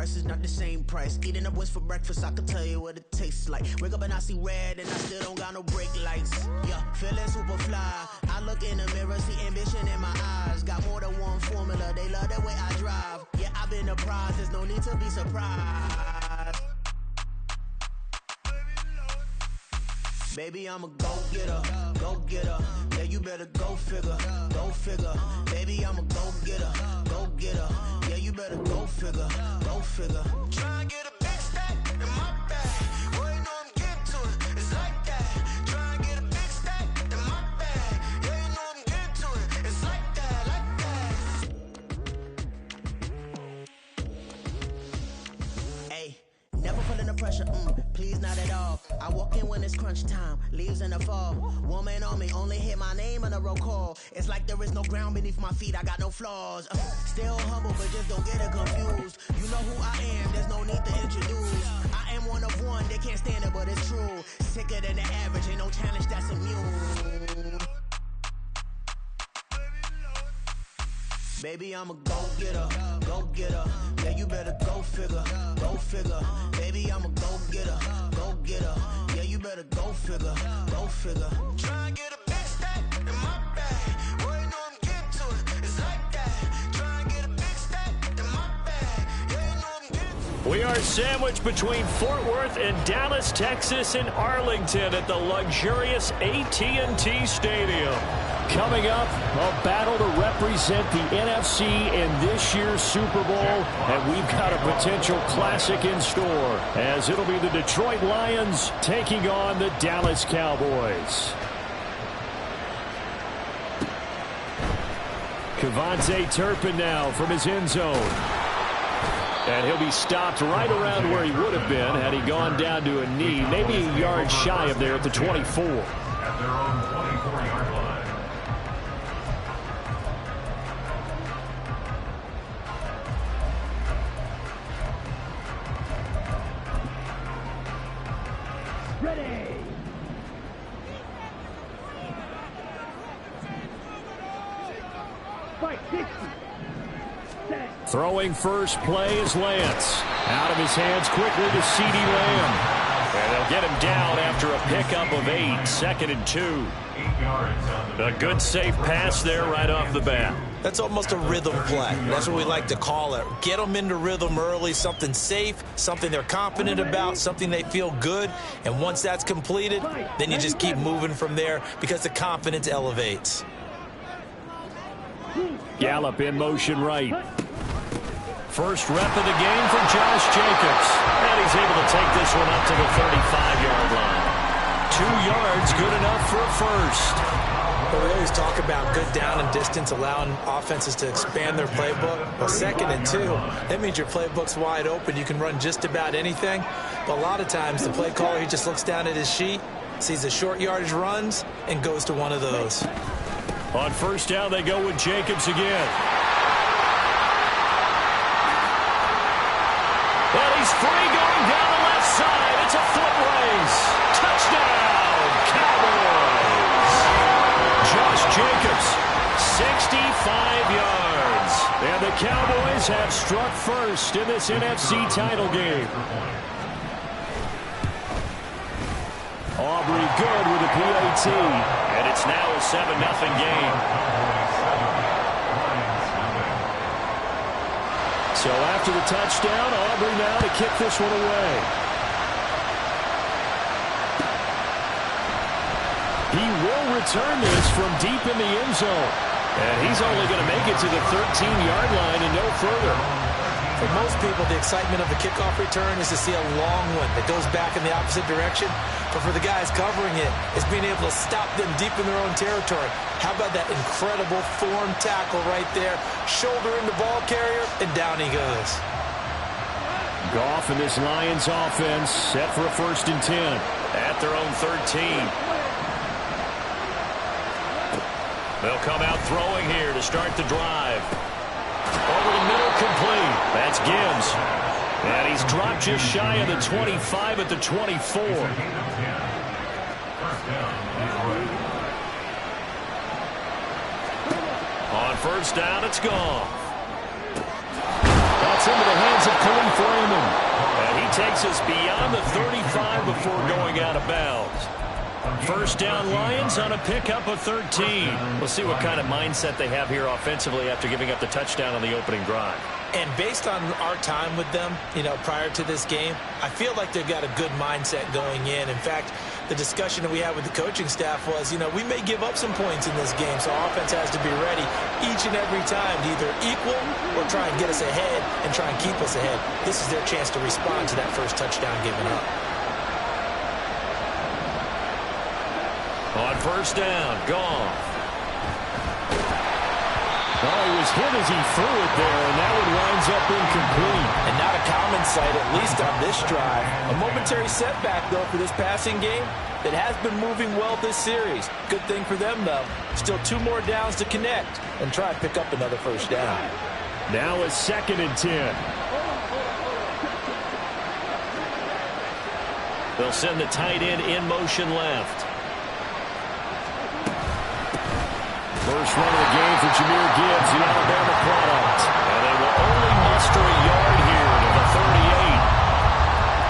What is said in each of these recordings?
price is not the same price. Eating up wings for breakfast, I can tell you what it tastes like. Wake up and I see red and I still don't got no brake lights. Yeah, feeling super fly. I look in the mirror, see ambition in my eyes. Got more than one formula, they love the way I drive. Yeah, I've been a prize, there's no need to be surprised. Baby, I'm a go-getter, go-getter. Yeah, you better go figure, go figure. Baby, I'm a go-getter, go-getter. Yeah, you better go figure, go figure. Try and get a big stack in my bag. Boy, you know I'm getting to it, it's like that. Try and get a big stack in my bag. Yeah, you know I'm getting to it, it's like that, Hey, never feeling the pressure, please not at all. I walk in when it's crunch time, leaves in the fall. Woman on me, only hit my name on a roll call. It's like there is no ground beneath my feet, I got no flaws. Still humble, but just don't get it confused. You know who I am, there's no need to introduce. I am one of one, they can't stand it, but it's true. Sicker than the average, ain't no challenge that's immune. Baby, I'm a go-getter, go-getter. Yeah, you better go figure, go figure. Baby, I'm a go-getter, go-getter. Yeah, you better go figure, go figure. Try and get a big stack in my bag. Boy, you know I'm getting to it, it's like that. Try and get a big stack in my bag. Yeah, you know I'm getting to it. We are sandwiched between Fort Worth and Dallas, Texas, and Arlington at the luxurious AT&T Stadium. Coming up, a battle to represent the NFC in this year's Super Bowl, and we've got a potential classic in store, as it'll be the Detroit Lions taking on the Dallas Cowboys. Kevontae Turpin now from his end zone. And he'll be stopped right around where he would have been had he gone down to a knee, maybe a yard shy of there at the 24. At their own 24-yard line. Throwing first play is Lance. Out of his hands quickly to CeeDee Lamb. And they'll get him down after a pickup of 8, 2nd and 2. 8 yards on the A good safe pass there right off the bat. That's almost a rhythm play. That's what we like to call it. Get them into rhythm early, something safe, something they're confident about, something they feel good. And once that's completed, then you just keep moving from there because the confidence elevates. Gallup in motion right. First rep of the game for Josh Jacobs. And he's able to take this one up to the 35-yard line. 2 yards, good enough for a first. But we always talk about good down and distance, allowing offenses to expand their playbook. Well, 2nd and 2, that means your playbook's wide open. You can run just about anything. But a lot of times, the play caller, he just looks down at his sheet, sees the short yardage runs, and goes to one of those. On first down, they go with Jacobs again. And he's free going down the left side. It's a foot race. Touchdown, Cowboys. Josh Jacobs, 65 yards. And the Cowboys have struck first in this NFC title game. Aubrey good with the PAT. And it's now a 7-0 game. So after the touchdown, Aubrey now to kick this one away. He will return this from deep in the end zone. And he's only going to make it to the 13-yard line and no further. For most people, the excitement of the kickoff return is to see a long one that goes back in the opposite direction. But for the guys covering it, it's being able to stop them deep in their own territory. How about that incredible form tackle right there? Shoulder in the ball carrier, and down he goes. Goff and this Lions offense set for a 1st and 10 at their own 13. They'll come out throwing here to start the drive. Over the middle, complete. That's Gibbs. And he's dropped just shy of the 25 at the 24. On first down, it's gone. That's into the hands of Khalif Raymond. takes us beyond the 35 before going out of bounds. First down Lions on a pickup of 13. We'll see what kind of mindset they have here offensively after giving up the touchdown on the opening drive. And based on our time with them, prior to this game, I feel like they've got a good mindset going in. In fact, the discussion that we had with the coaching staff was, we may give up some points in this game, so our offense has to be ready each and every time to either equal or try and get us ahead and try and keep us ahead. This is their chance to respond to that first touchdown given up. On first down, Goff. Oh, he was hit as he threw it there, and that one winds up incomplete. And not a common sight, at least on this drive. A momentary setback, though, for this passing game that has been moving well this series. Good thing for them, though. Still 2 more downs to connect and try and pick up another first down. Now a 2nd and 10. They'll send the tight end in motion left. First run of the game for Jahmyr Gibbs, the Alabama product. And they will only muster a yard here to the 38.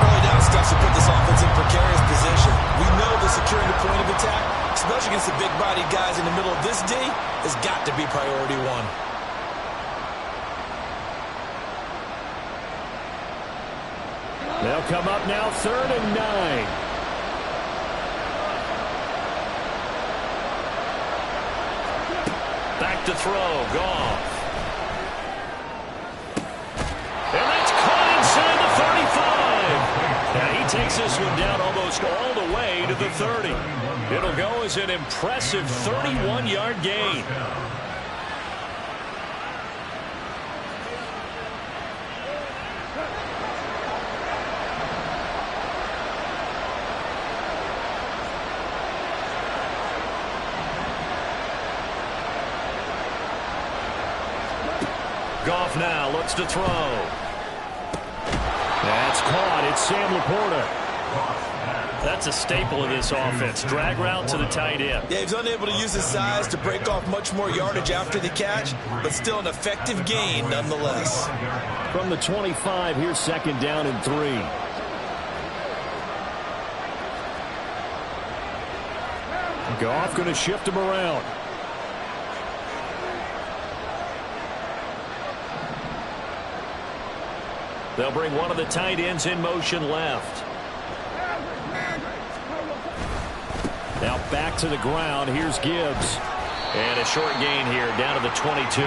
Early down stuff to put this offense in precarious position. We know that securing the point of attack, especially against the big-bodied guys in the middle of this D, has got to be priority 1. They'll come up now 3rd and 9. Back to throw, Goff. And that's caught inside the 35. And he takes this one down almost all the way to the 30. It'll go as an impressive 31-yard gain. Goff now looks to throw. That's caught. It's Sam Laporta. That's a staple of this offense. Drag route to the tight end. Yeah, he's unable to use his size to break off much more yardage after the catch, but still an effective gain nonetheless. From the 25, here's 2nd down and 3. Goff going to shift him around. They'll bring one of the tight ends in motion left. Now back to the ground. Here's Gibbs. And a short gain here down to the 22.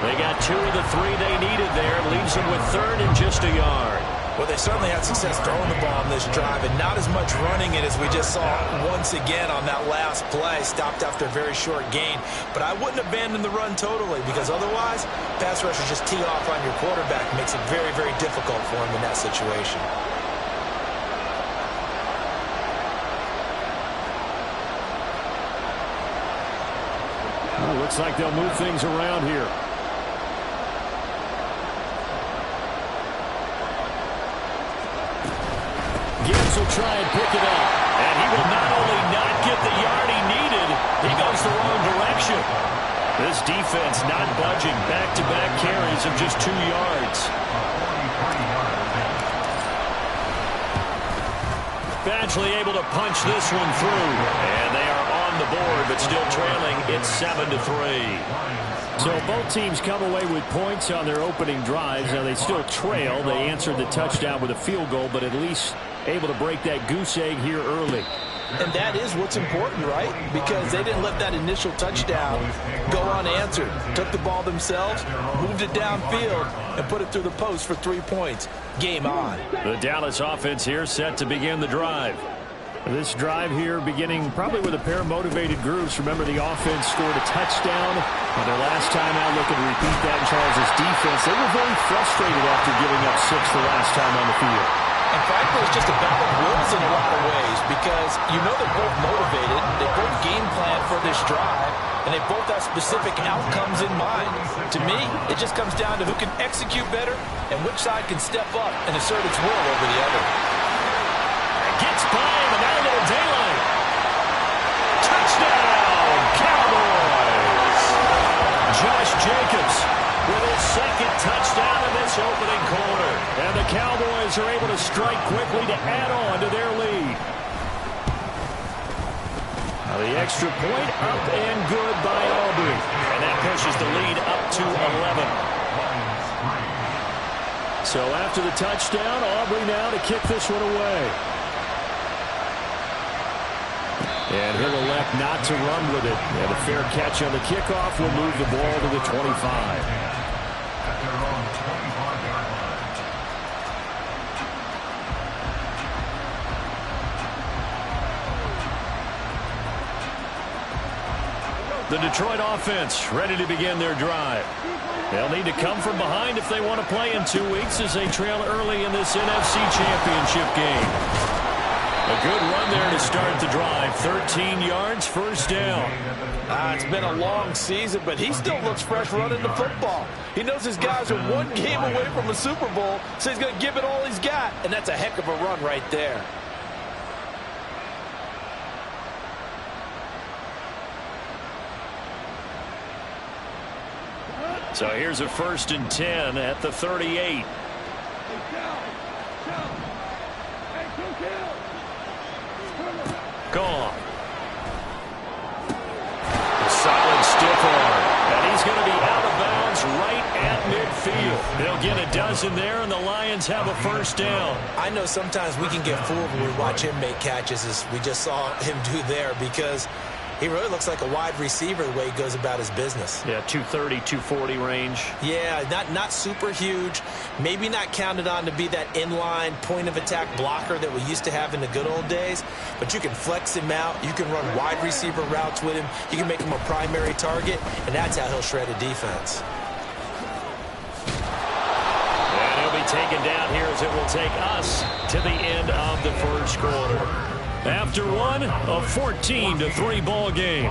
They got 2 of the 3 they needed there. Leaves them with 3rd and just a yard. Well, they certainly had success throwing the ball on this drive and not as much running it as we just saw once again on that last play. Stopped after a very short gain. But I wouldn't abandon the run totally because otherwise, pass rushers just tee off on your quarterback. Makes it very, very difficult for him in that situation. Well, looks like they'll move things around here. Gibbs will try and pick it up. And he will not only not get the yard he needed, he goes the wrong direction. This defense not budging. Back-to-back carries of just 2 yards. Badgley able to punch this one through. And they are on the board, but still trailing. It's 7-3. So both teams come away with points on their opening drives. Now they still trail. They answered the touchdown with a field goal, but at least able to break that goose egg here early. And that is what's important, right? Because they didn't let that initial touchdown go unanswered. Took the ball themselves, moved it downfield, and put it through the post for 3 points. Game on. The Dallas offense here set to begin the drive. This drive here beginning probably with a pair of motivated groups. Remember, the offense scored a touchdown on their last time out. Looking to repeat that in Charles' defense. They were very frustrated after giving up 6 the last time on the field. And frankly, it's just a battle of wills in a lot of ways because you know they're both motivated. They both game plan for this drive, and they both have specific outcomes in mind. To me, it just comes down to who can execute better and which side can step up and assert its will over the other. Gets by him, and now a little daylight. Touchdown, Cowboys! Josh Jacobs with his 2nd touchdown in this opening quarter. And the Cowboys Cowboys are able to strike quickly to add on to their lead. Now the extra point up and good by Aubrey. And that pushes the lead up to 11. So after the touchdown, Aubrey now to kick this one away. And he'll elect not to run with it. And a fair catch on the kickoff will move the ball to the 25. At their own 25-yard line. The Detroit offense ready to begin their drive. They'll need to come from behind if they want to play in 2 weeks as they trail early in this NFC Championship game. A good run there to start the drive. 13 yards, first down. It's been a long season, but he still looks fresh running the football. He knows his guys are one game away from a Super Bowl, so he's going to give it all he's got, and that's a heck of a run right there. So here's a 1st and 10 at the 38. Gone. A solid stiff arm. And he's going to be out of bounds right at midfield. They'll get a dozen there, and the Lions have a first down. I know sometimes we can get fooled when we watch him make catches, as we just saw him do there, because he really looks like a wide receiver the way he goes about his business. Yeah, 230, 240 range. Yeah, not super huge. Maybe not counted on to be that inline point-of-attack blocker that we used to have in the good old days. But you can flex him out. You can run wide receiver routes with him. You can make him a primary target, and that's how he'll shred a defense. And he'll be taken down here as it will take us to the end of the first quarter. After one, a 14-3 ball game.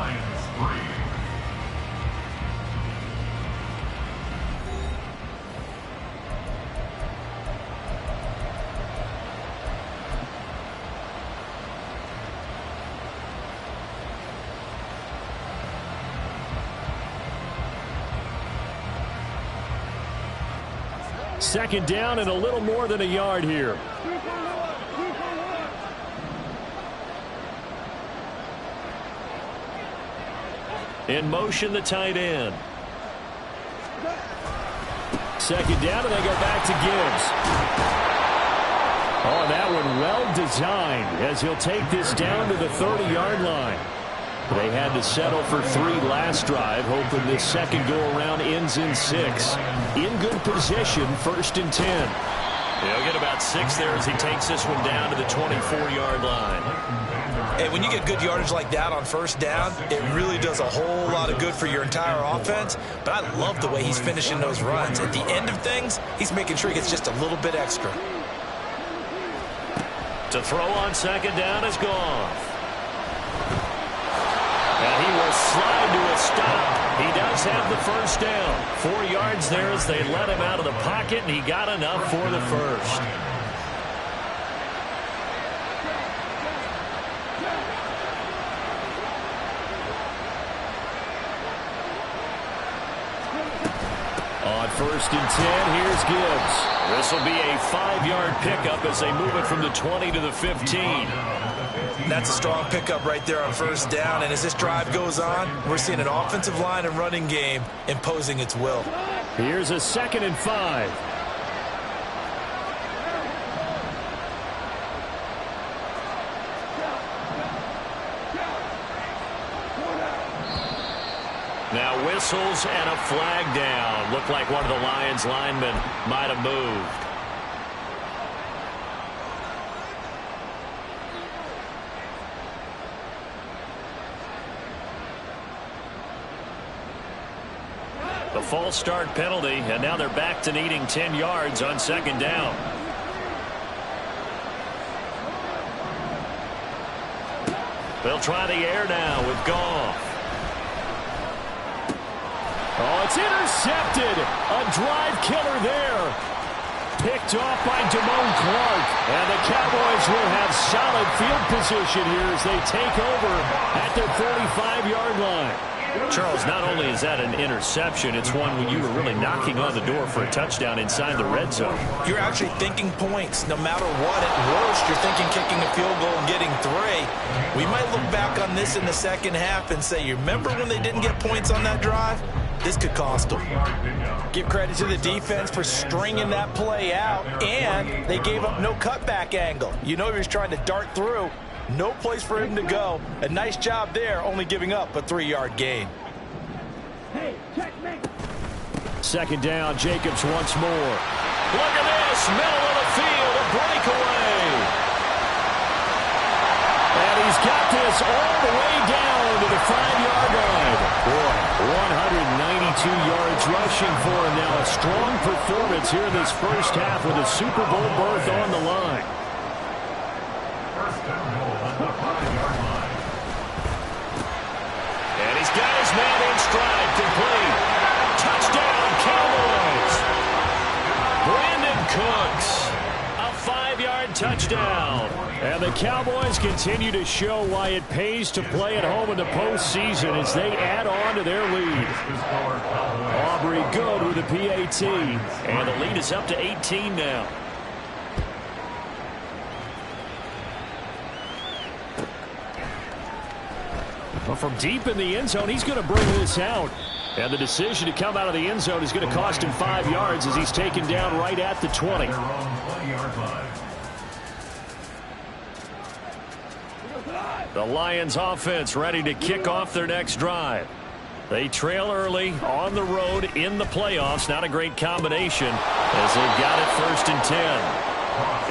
Second down and a little more than a yard here. In motion, the tight end. Second down, and they go back to Gibbs. Oh, that one well designed as he'll take this down to the 30-yard line. They had to settle for 3 last drive, hoping this second go-around ends in 6. In good position, 1st and 10. He'll get about 6 there as he takes this one down to the 24-yard line. And when you get good yardage like that on first down, it really does a whole lot of good for your entire offense. But I love the way he's finishing those runs. At the end of things, he's making sure he gets just a little bit extra. To throw on second down is Goff. And he will slide to a stop. He does have the first down. 4 yards there as they let him out of the pocket, and he got enough for the first. On 1st and 10, here's Gibbs. This will be a 5-yard pickup as they move it from the 20 to the 15. That's a strong pickup right there on first down. And as this drive goes on, we're seeing an offensive line and running game imposing its will. Here's a 2nd and 5. Now whistles and a flag down. Looked like one of the Lions linemen might have moved. The false start penalty, and now they're back to needing 10 yards on second down. They'll try the air now with Goff. Oh, it's intercepted. A drive killer there. picked off by Damone Clark. And the Cowboys will have solid field position here as they take over at their 45-yard line. Charles, not only is that an interception, it's one when you were really knocking on the door for a touchdown inside the red zone. You're actually thinking points. No matter what, at worst, you're thinking kicking a field goal and getting 3. We might look back on this in the second half and say, you remember when they didn't get points on that drive? This could cost them. Give credit to the defense for stringing that play out, and they gave up no cutback angle. You know he was trying to dart through. No place for him to go. A nice job there, only giving up a 3-yard gain. Second down, Jacobs once more. Look at this, middle of the field, a breakaway. And he's got this all the way down to the 5-yard line. Boy, 192 yards rushing for him now. A strong performance here in this first half with a Super Bowl berth on the line. And he's got his man in stride, complete. Touchdown, Cowboys. Brandon Cooks, a 5-yard touchdown. And the Cowboys continue to show why it pays to play at home in the postseason as they add on to their lead. Aubrey Good with a PAT. And the lead is up to 18 now. Well, from deep in the end zone, he's going to bring this out. And the decision to come out of the end zone is going to cost him 5 yards as he's taken down right at the 20. The Lions offense ready to kick off their next drive. They trail early on the road in the playoffs. Not a great combination as they've got it 1st and 10.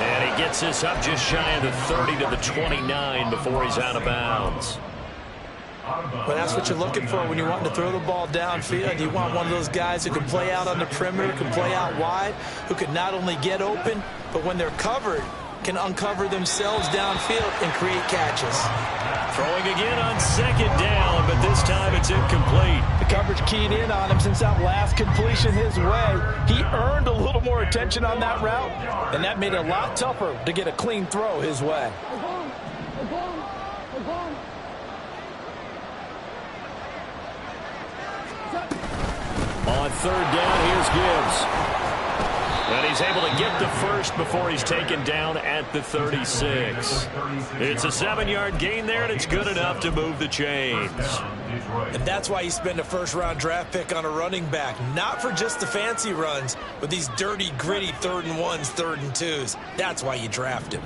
And he gets this up just shy of the 30 to the 29 before he's out of bounds. Well, that's what you're looking for when you want to throw the ball downfield. You want one of those guys who can play out on the perimeter, can play out wide, who can not only get open, but when they're covered, can uncover themselves downfield and create catches. Throwing again on 2nd down, but this time it's incomplete. The coverage keyed in on him since that last completion his way. He earned a little more attention on that route, and that made it a lot tougher to get a clean throw his way. On 3rd down, here's Gibbs. And he's able to get the first before he's taken down at the 36. It's a 7-yard gain there, and it's good enough to move the chains. And that's why you spend a first-round draft pick on a running back. Not for just the fancy runs, but these dirty, gritty 3rd and 1s, 3rd and 2s. That's why you draft him.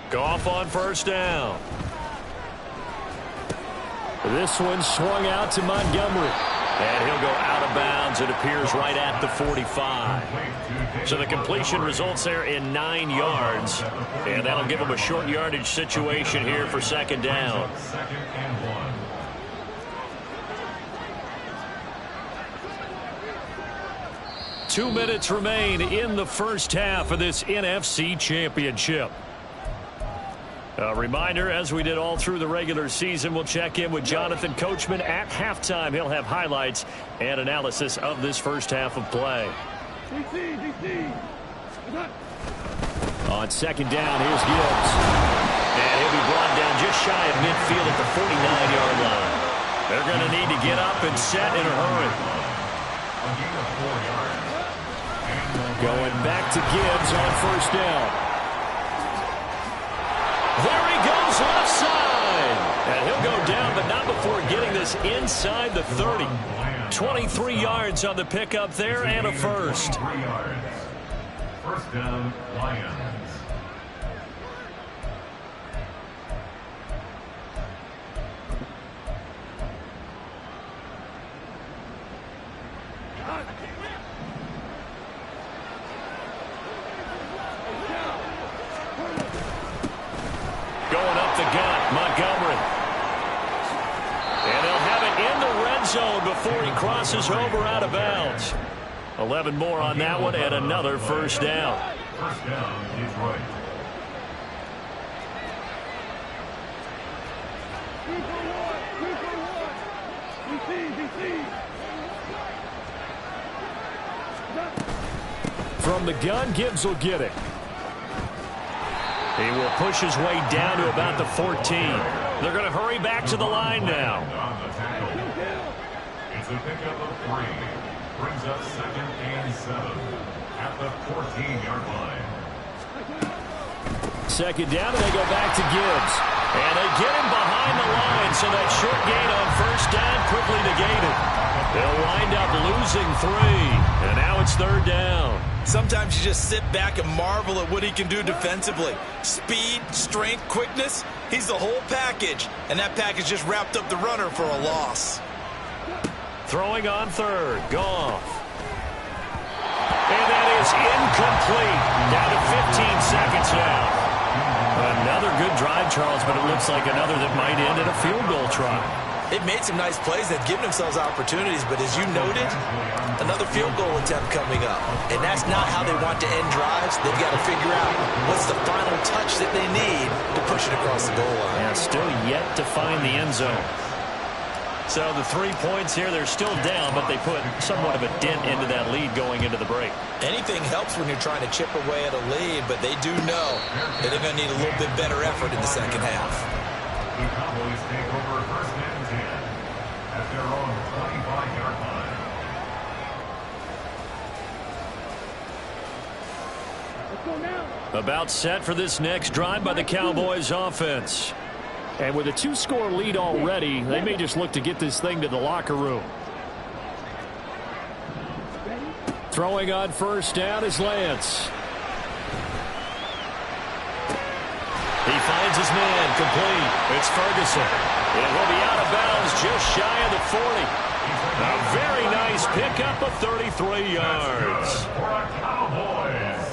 Goff on 1st down. This one swung out to Montgomery. And he'll go out of bounds, it appears, right at the 45. So the completion results there in 9 yards. And that'll give him a short yardage situation here for 2nd down. 2 minutes remain in the first half of this NFC Championship. A reminder, as we did all through the regular season, we'll check in with Jonathan Coachman at halftime. He'll have highlights and analysis of this first half of play. On 2nd down, here's Gibbs. And he'll be brought down just shy of midfield at the 49-yard line. They're going to need to get up and set in a hurry. Going back to Gibbs on 1st down. There he goes left side. And he'll go down, but not before getting this inside the 30. 23 yards on the pickup there and a first. 1st down, Lions. Going up the gut, Montgomery. And they'll have it in the red zone before he crosses over out of bounds. 11 more on that one and another 1st down. 1st down, Detroit. From the gun, Gibbs will get it. He will push his way down to about the 14. They're going to hurry back to the line now. It's a pickup of 3. Brings up 2nd and 7 at the 14-yard line. Second down, and they go back to Gibbs. And they get him behind the line, so that short gain on first down quickly negated. They'll wind up losing 3, and now it's 3rd down. Sometimes you just sit back and marvel at what he can do defensively. Speed, strength, quickness, he's the whole package. And that package just wrapped up the runner for a loss. Throwing on 3rd, Goff. And that is incomplete. Down to 15 seconds now. Another good drive, Charles, but it looks like another that might end in a field goal try. They've made some nice plays. They've given themselves opportunities, but as you noted, another field goal attempt coming up. And that's not how they want to end drives. They've got to figure out what's the final touch that they need to push it across the goal line. Yeah, still yet to find the end zone. So the 3 points here, they're still down, but they put somewhat of a dent into that lead going into the break. Anything helps when you're trying to chip away at a lead, but they do know that they're going to need a little bit better effort in the second half. The Cowboys take over 1st and 10 at their own 25-yard line. About set for this next drive by the Cowboys offense. And with a 2-score lead already, they may just look to get this thing to the locker room. Throwing on first down is Lance. He finds his man complete. It's Ferguson. It will be out of bounds just shy of the 40. A very nice pickup of 33 yards. For our Cowboys.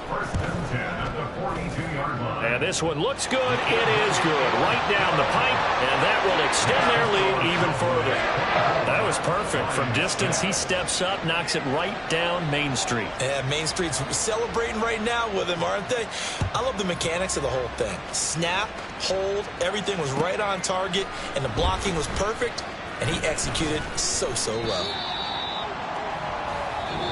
1st and 10 at the 42-yard line. And this one looks good. It is good. Right down the pipe, and that will extend their lead even further. That was perfect. From distance, he steps up, knocks it right down Main Street. Yeah, Main Street's celebrating right now with him, aren't they? I love the mechanics of the whole thing. Snap, hold, everything was right on target, and the blocking was perfect, and he executed so well.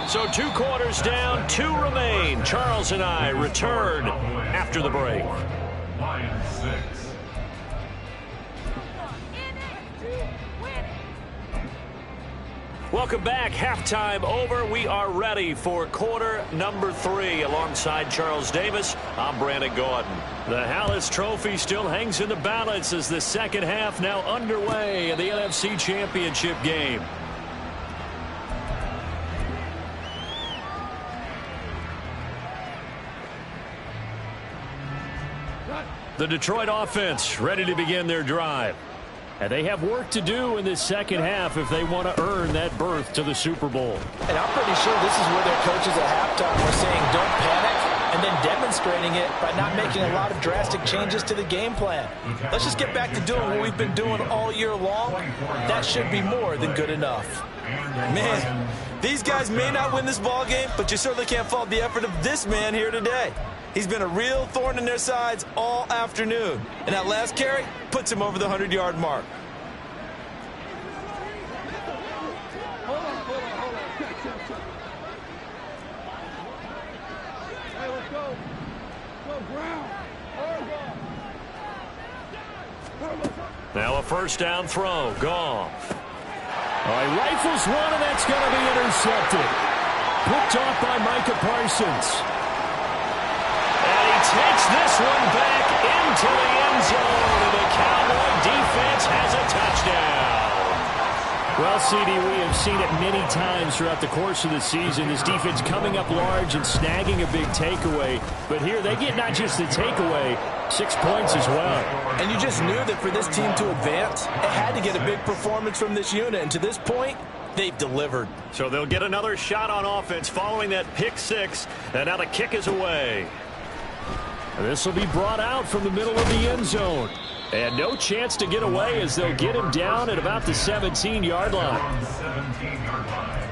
So 2 quarters down, 2 remain. Charles and I return after the break. Lions 6. Welcome back. Halftime over. We are ready for quarter number 3. Alongside Charles Davis, I'm Brandon Gordon. The Hallis Trophy still hangs in the balance as the second half now underway in the NFC Championship game. The Detroit offense ready to begin their drive. And they have work to do in this second half if they want to earn that berth to the Super Bowl. And I'm pretty sure this is where their coaches at halftime were saying don't panic, and then demonstrating it by not making a lot of drastic changes to the game plan. Let's just get back to doing what we've been doing all year long. That should be more than good enough. Man, these guys may not win this ball game, but you certainly can't fault the effort of this man here today. He's been a real thorn in their sides all afternoon. And that last carry puts him over the 100-yard mark. Now a first down throw. Goff. All right, rifles one, and that's going to be intercepted. Picked off by Micah Parsons. And he takes this one back into the end zone, and the Cowboy defense has a touchdown. Well, CD, we have seen it many times throughout the course of the season. This defense coming up large and snagging a big takeaway. But here they get not just the takeaway, 6 points as well. And you just knew that for this team to advance, it had to get a big performance from this unit. And to this point, they've delivered. So they'll get another shot on offense following that pick six. And now the kick is away. This will be brought out from the middle of the end zone. And no chance to get away as they'll get him down at about the 17-yard line. 17-yard line.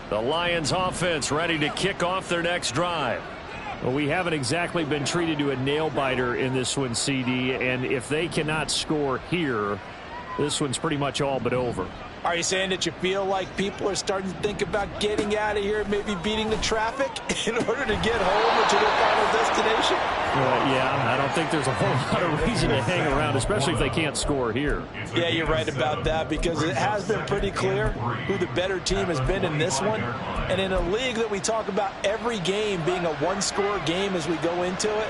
The Lions offense ready to kick off their next drive. Well, we haven't exactly been treated to a nail-biter in this one, CD, and if they cannot score here, this one's pretty much all but over. Are you saying that you feel like people are starting to think about getting out of here, maybe beating the traffic in order to get home or to their final destination? Yeah, I don't think there's a whole lot of reason to hang around, especially if they can't score here. Yeah, you're right about that, because it has been pretty clear who the better team has been in this one. And in a league that we talk about every game being a one-score game as we go into it,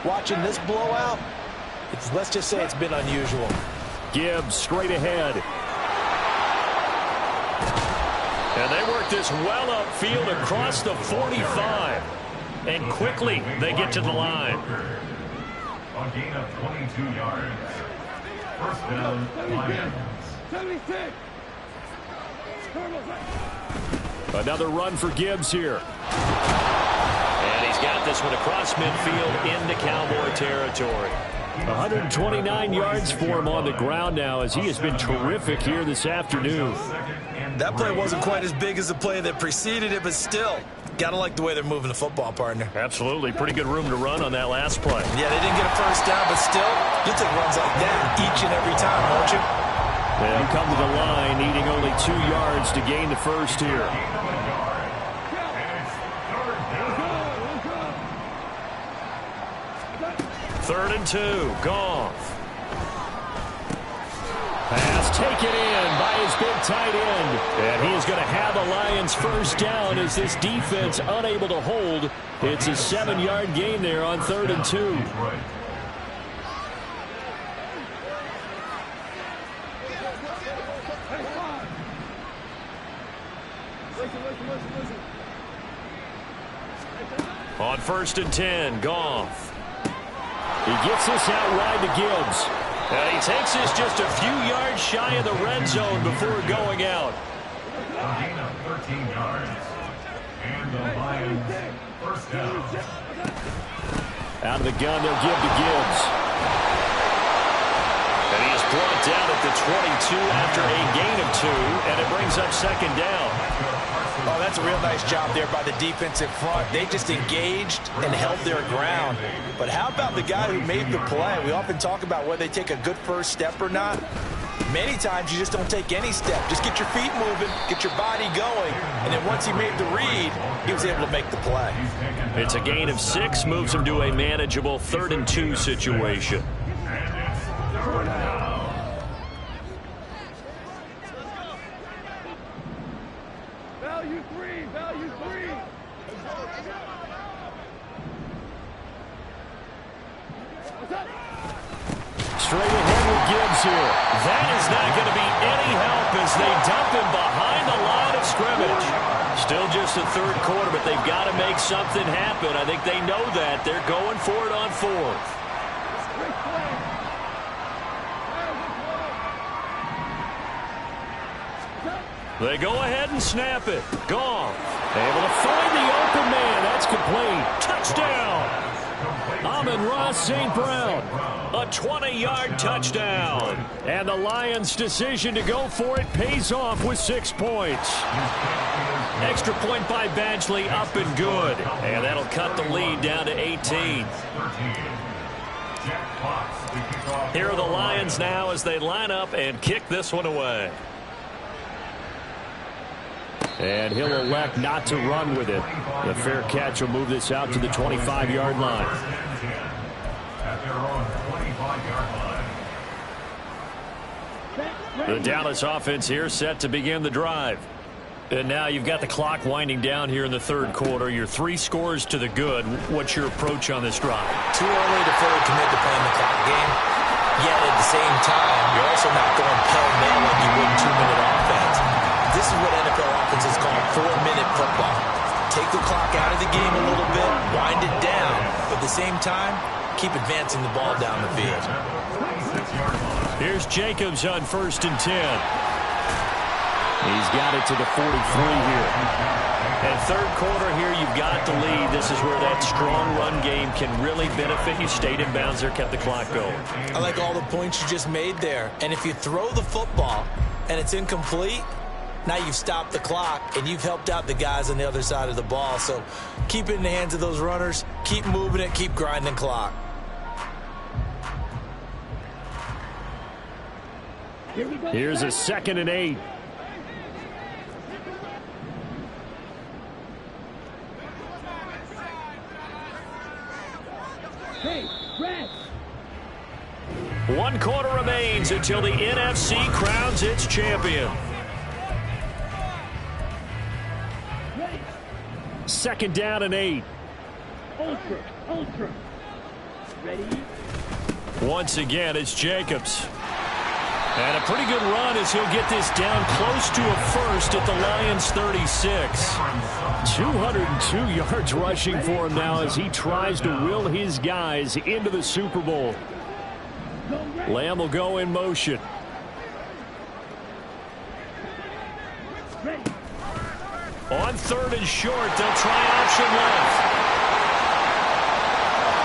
watching this blowout, let's just say it's been unusual. Gibbs straight ahead. And they work this well upfield across the 45. And quickly they get to the line. A gain of 22 yards. First down, Lions. 76. Another run for Gibbs here. And he's got this one across midfield into Cowboy territory. 129 yards for him on the ground now, as he has been terrific here this afternoon. That play wasn't quite as big as the play that preceded it, but still, gotta like the way they're moving the football, partner. Absolutely. Pretty good room to run on that last play. Yeah, they didn't get a first down, but still, you'll take runs like that each and every time, won't you? They'll come to the line, needing only 2 yards to gain the first here. Third and 2. Goff. Pass taken in by his big tight end. And he is going to have the Lions first down as this defense unable to hold. It's a 7-yard gain there on 3rd and 2. On 1st and 10, Goff. He gets this out wide to Gibbs. And he takes this just a few yards shy of the red zone before going out. A gain of 13 yards. And the Lions first down. Out of the gun, they'll give to Gibbs. And he is brought down at the 22 after a gain of 2, and it brings up 2nd down. Oh, that's a real nice job there by the defensive front. They just engaged and held their ground. But how about the guy who made the play? We often talk about whether they take a good first step or not. Many times you just don't take any step. Just get your feet moving, get your body going, and then once he made the read, he was able to make the play. It's a gain of 6, moves him to a manageable 3rd and 2 situation. Straight ahead with Gibbs here. That is not going to be any help as they dump him behind the line of scrimmage. Still just the 3rd quarter, but they've got to make something happen. I think they know that. They're going for it on 4th. They go ahead and snap it. Goff. Able to find the open man. That's complete. Touchdown. Amon-Ra St. Brown. A 20-yard touchdown. And the Lions' decision to go for it pays off with 6 points. Extra point by Badgley, up and good. And that'll cut the lead down to 18. Here are the Lions now as they line up and kick this one away. And he'll elect not to run with it. The fair catch will move this out to the 25-yard line. At their own 25-yard line. The Dallas offense here set to begin the drive. And now you've got the clock winding down here in the 3rd quarter. You're 3 scores to the good. What's your approach on this drive? Too early to fully commit to playing the clock game. Yet at the same time, you're also not going pell-mell like you would in 2-minute offense. This is what NFL offenses call 4-minute football. Take the clock out of the game a little bit, wind it down, but at the same time, keep advancing the ball down the field. Here's Jacobs on 1st and 10. He's got it to the 43 here. And 3rd quarter here, you've got the lead. This is where that strong run game can really benefit you. Stayed in bounds there, kept the clock going. I like all the points you just made there. And if you throw the football and it's incomplete, Now you've stopped the clock, and you've helped out the guys on the other side of the ball. So keep it in the hands of those runners. Keep moving it. Keep grinding clock. Here's a 2nd and 8. Hey, Red. 1 quarter remains until the NFC crowns its champion. 2nd down and 8. Ultra. Ready? Once again, it's Jacobs. And a pretty good run as he'll get this down close to a first at the Lions' 36. 202 yards rushing for him now as he tries to will his guys into the Super Bowl. Lamb will go in motion. On 3rd and short, they'll try option left.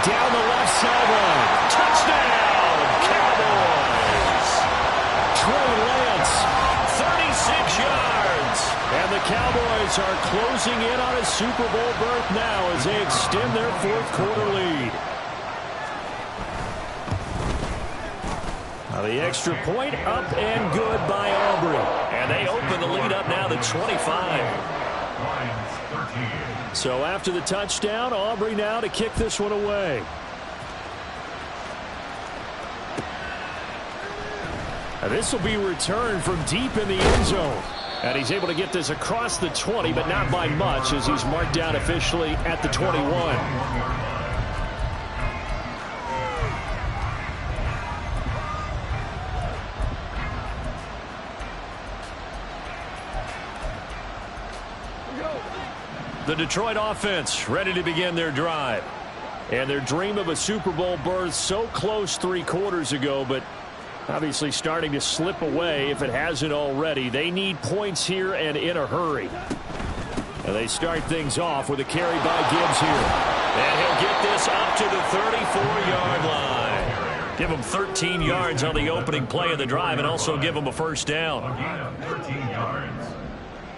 Down the left sideline. Touchdown, Cowboys. Trey Lance, 36 yards. And the Cowboys are closing in on a Super Bowl berth now as they extend their 4th quarter lead. Now the extra point up and good by Aubrey. And they open the lead up now to 25. So after the touchdown, Aubrey now to kick this one away. Now this will be returned from deep in the end zone. And he's able to get this across the 20, but not by much as he's marked down officially at the 21. The Detroit offense ready to begin their drive. And their dream of a Super Bowl berth so close 3 quarters ago, but obviously starting to slip away if it hasn't already. They need points here and in a hurry. And they start things off with a carry by Gibbs here. And he'll get this up to the 34-yard line. Give him 13 yards on the opening play of the drive and also give him a first down. Again, 13 yards.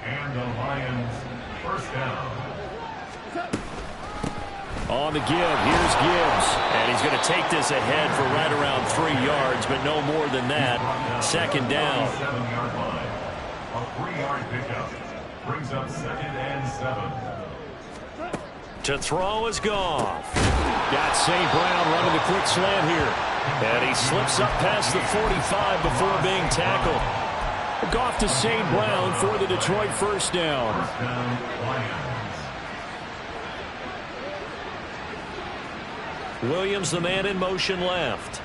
And the Lions first down. On the give, here's Gibbs. And he's going to take this ahead for right around 3 yards, but no more than that. 2nd down. 7-yard line. A 3-yard pickup. Brings up 2nd and 7. To throw is Goff. Got St. Brown running the quick slant here. And he slips up past the 45 before being tackled. Goff to St. Brown for the Detroit first down. First down, Lions. Williams, the man in motion left.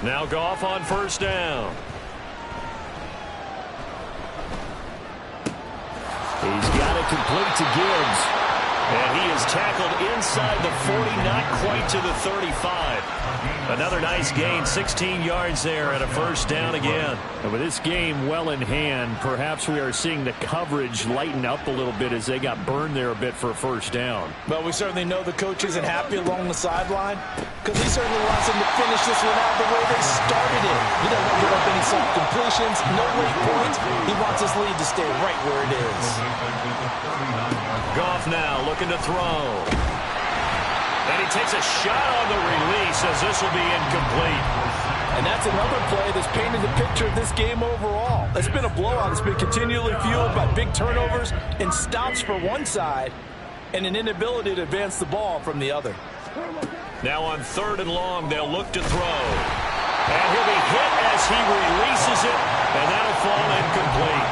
Now Goff on first down. He's got it complete to Gibbs. And he is tackled inside the 40, not quite to the 35. Another nice gain, 16 yards there and a first down again. And with this game well in hand, perhaps we are seeing the coverage lighten up a little bit as they got burned there a bit for a first down. Well, we certainly know the coach isn't happy along the sideline because he certainly wants them to finish this one out the way they started it. He doesn't want to give up any soft completions, no late points. He wants his lead to stay right where it is. Goff now looking to throw. And he takes a shot on the release as this will be incomplete. And that's another play that's painted the picture of this game overall. It's been a blowout. It's been continually fueled by big turnovers and stops for one side and an inability to advance the ball from the other. Now on 3rd and long, they'll look to throw. And he'll be hit as he releases it, and that'll fall incomplete.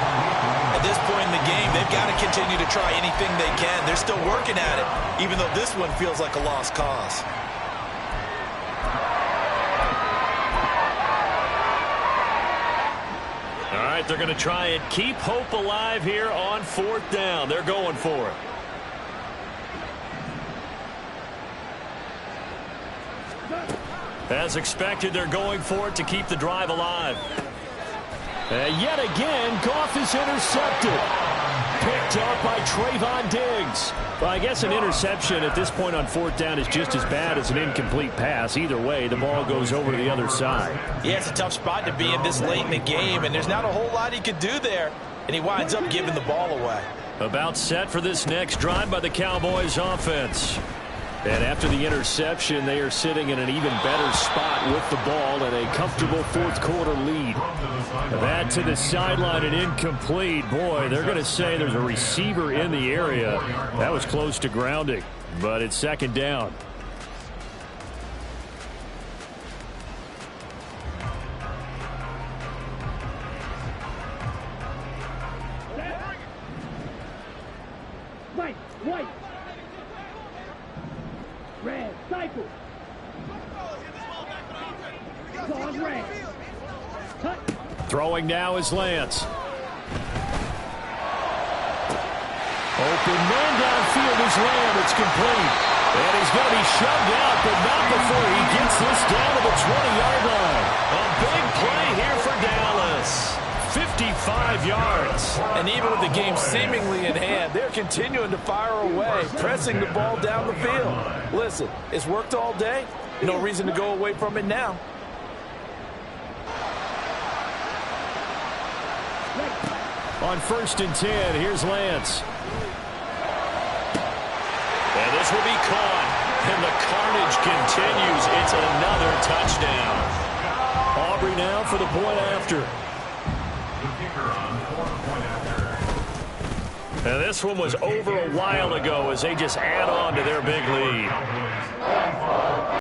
At this point in the game, they've got to continue to try anything they can. They're still working at it, even though this one feels like a lost cause. All right, they're going to try and keep hope alive here on 4th down. They're going for it. As expected, they're going for it to keep the drive alive. And yet again, Goff is intercepted. picked up by Trayvon Diggs. Well, I guess an interception at this point on 4th down is just as bad as an incomplete pass. Either way, the ball goes over to the other side. Yeah, it's a tough spot to be in this late in the game, and there's not a whole lot he could do there, and he winds up giving the ball away. About set for this next drive by the Cowboys offense. And after the interception, they are sitting in an even better spot with the ball and a comfortable 4th quarter lead. That to the sideline and incomplete. Boy, they're going to say there's a receiver in the area. That was close to grounding, but it's 2nd down. White. Red. Cycle. Red. Cut. Throwing now is Lance. Open man downfield is Lamb. It's complete. And he's going to be shoved out, but not before he gets this down to the 20-yard line. A big play here for Dallas. 55 yards. And even with the game seemingly in hand, they're continuing to fire away, pressing the ball down the field. Listen, it's worked all day. No reason to go away from it now. On 1st and 10, here's Lance. And this will be caught. And the carnage continues. It's another touchdown. Aubrey now for the point after. And this one was over a while ago as they just add on to their big lead.